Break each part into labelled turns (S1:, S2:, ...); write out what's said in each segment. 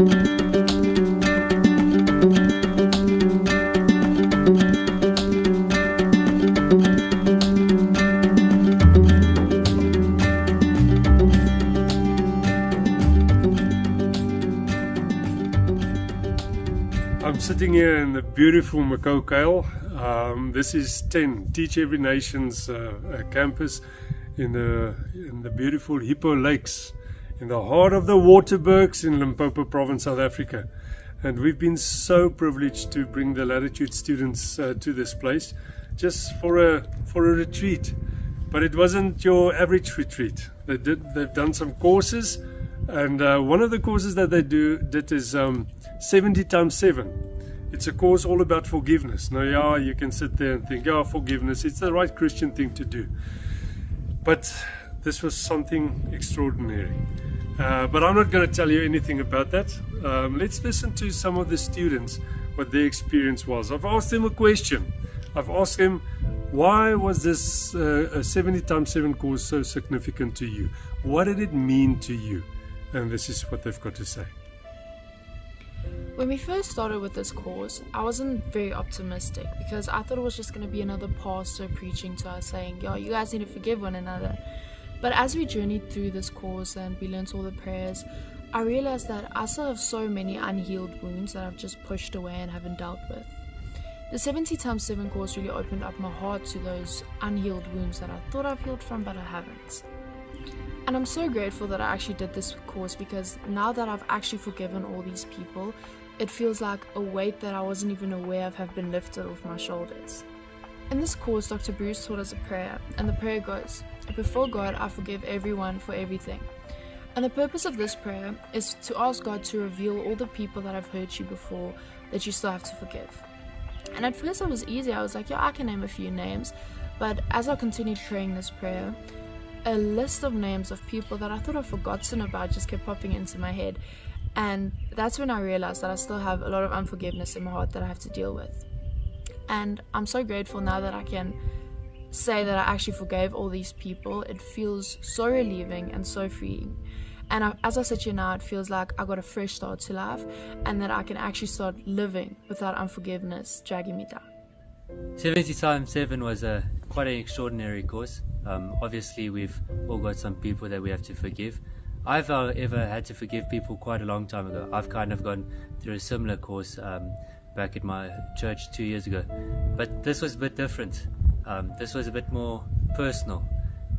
S1: I'm sitting here in the beautiful Makokale. This is 10 Teach Every Nation's campus in the beautiful Hippo Lakes in the heart of the Waterbergs in Limpopo province, South Africa. And we've been so privileged to bring the Latitude students to this place just for a retreat. But it wasn't your average retreat. They've done some courses, and one of the courses that they did is 70 times 7. It's a course all about forgiveness. Now, yeah, you can sit there and think, yeah, forgiveness, it's the right Christian thing to do. But this was something extraordinary. But I'm not going to tell you anything about that. Let's listen to some of the students, what their experience was. I've asked them a question. I've asked them, why was this 70 times 7 course so significant to you? What did it mean to you? And this is what they've got to say.
S2: When we first started with this course, I wasn't very optimistic because I thought it was just going to be another pastor preaching to us saying, yo, you guys need to forgive one another. But as we journeyed through this course and we learned all the prayers, I realized that I still have so many unhealed wounds that I've just pushed away and haven't dealt with. The 70 times 7 course really opened up my heart to those unhealed wounds that I thought I've healed from, but I haven't. And I'm so grateful that I actually did this course, because now that I've actually forgiven all these people, it feels like a weight that I wasn't even aware of have been lifted off my shoulders. In this course, Dr. Bruce taught us a prayer, and the prayer goes, "Before God, I forgive everyone for everything." And the purpose of this prayer is to ask God to reveal all the people that have hurt you before that you still have to forgive. And at first it was easy. I was like, yeah, I can name a few names. But as I continued praying this prayer, a list of names of people that I thought I'd forgotten about just kept popping into my head. And that's when I realized that I still have a lot of unforgiveness in my heart that I have to deal with. And I'm so grateful now that I can say that I actually forgave all these people. It feels so relieving and so freeing. And as I sit here now, it feels like I got a fresh start to life, and that I can actually start living without unforgiveness dragging me down.
S3: 70 times 7 was quite an extraordinary course. Obviously, we've all got some people that we have to forgive. I've ever had to forgive people quite a long time ago. I've kind of gone through a similar course back at my church 2 years ago. But this was a bit different. This was a bit more personal.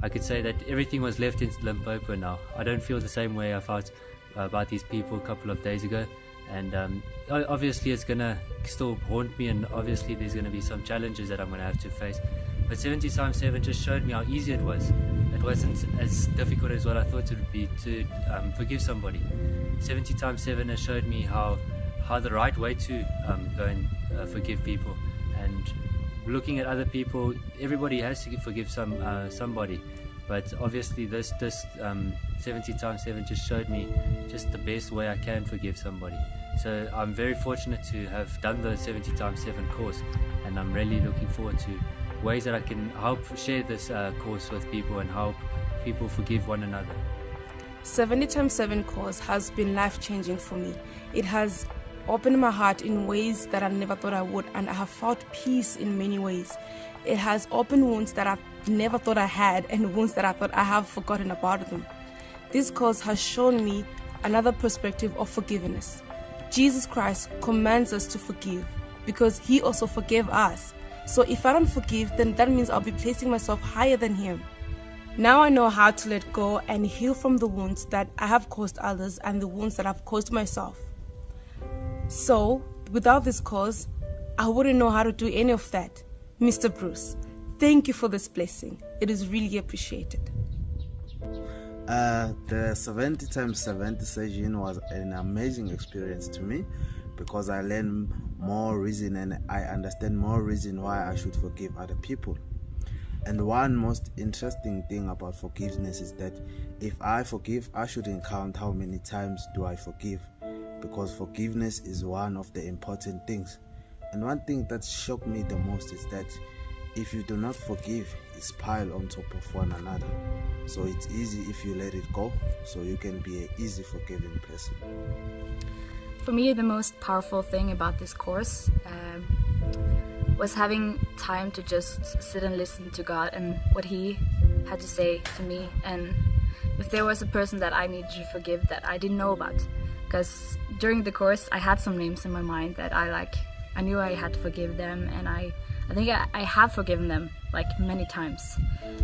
S3: I could say that everything was left in Limpopo now. I don't feel the same way I felt about these people a couple of days ago. And obviously it's going to still haunt me, and obviously there's going to be some challenges that I'm going to have to face. But 70 times 7 just showed me how easy it was. It wasn't as difficult as what I thought it would be to forgive somebody. 70 times 7 has showed me how the right way to go and forgive people. And looking at other people, everybody has to forgive somebody. But obviously this 70 times 7 just showed me just the best way I can forgive somebody. So I'm very fortunate to have done the 70 times 7 course, and I'm really looking forward to ways that I can help share this course with people and help people forgive one another.
S4: 70 times 7 course has been life-changing for me. It has opened my heart in ways that I never thought I would, and I have felt peace in many ways. It has opened wounds that I never thought I had, and wounds that I thought I have forgotten about them. This course has shown me another perspective of forgiveness. Jesus Christ commands us to forgive because He also forgave us. So if I don't forgive, then that means I'll be placing myself higher than Him. Now I know how to let go and heal from the wounds that I have caused others and the wounds that I've caused myself. So without this course, I wouldn't know how to do any of that. Mr. Bruce, thank you for this blessing. It is really appreciated.
S5: The 70 times 70 session was an amazing experience to me, because I learned more reason and I understand more reason why I should forgive other people. And one most interesting thing about forgiveness is that if I forgive, I shouldn't count how many times do I forgive, because forgiveness is one of the important things. And one thing that shocked me the most is that if you do not forgive, it's piled on top of one another. So it's easy if you let it go, so you can be an easy forgiving person.
S6: For me, the most powerful thing about this course was having time to just sit and listen to God and what He had to say to me, and if there was a person that I needed to forgive that I didn't know about. Because during the course I had some names in my mind that I knew I had to forgive them, and I think I have forgiven them like many times,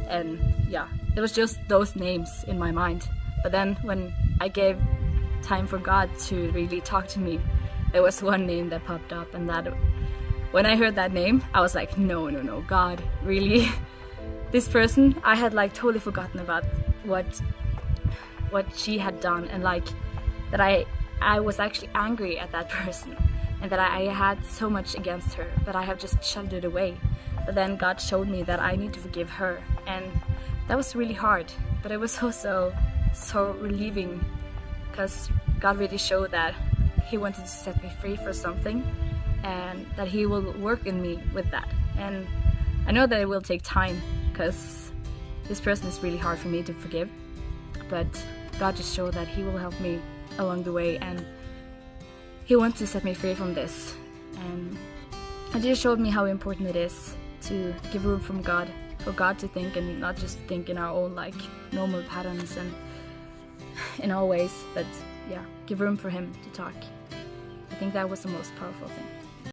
S6: and yeah, it was just those names in my mind. But then when I gave time for God to really talk to me, there was one name that popped up, and that when I heard that name I was like, no, God, really? This person, I had like totally forgotten about what she had done, and like that I was actually angry at that person, and that I had so much against her, but I have just shoved it away. But then God showed me that I need to forgive her, and that was really hard, but it was also so relieving, because God really showed that He wanted to set me free for something, and that He will work in me with that. And I know that it will take time, because this person is really hard for me to forgive, but God just showed that He will help me along the way, and He wants to set me free from this. And it just showed me how important it is to give room from God, for God to think, and not just think in our own like normal patterns and in our ways, but yeah, give room for Him to talk. I think that was the most powerful thing.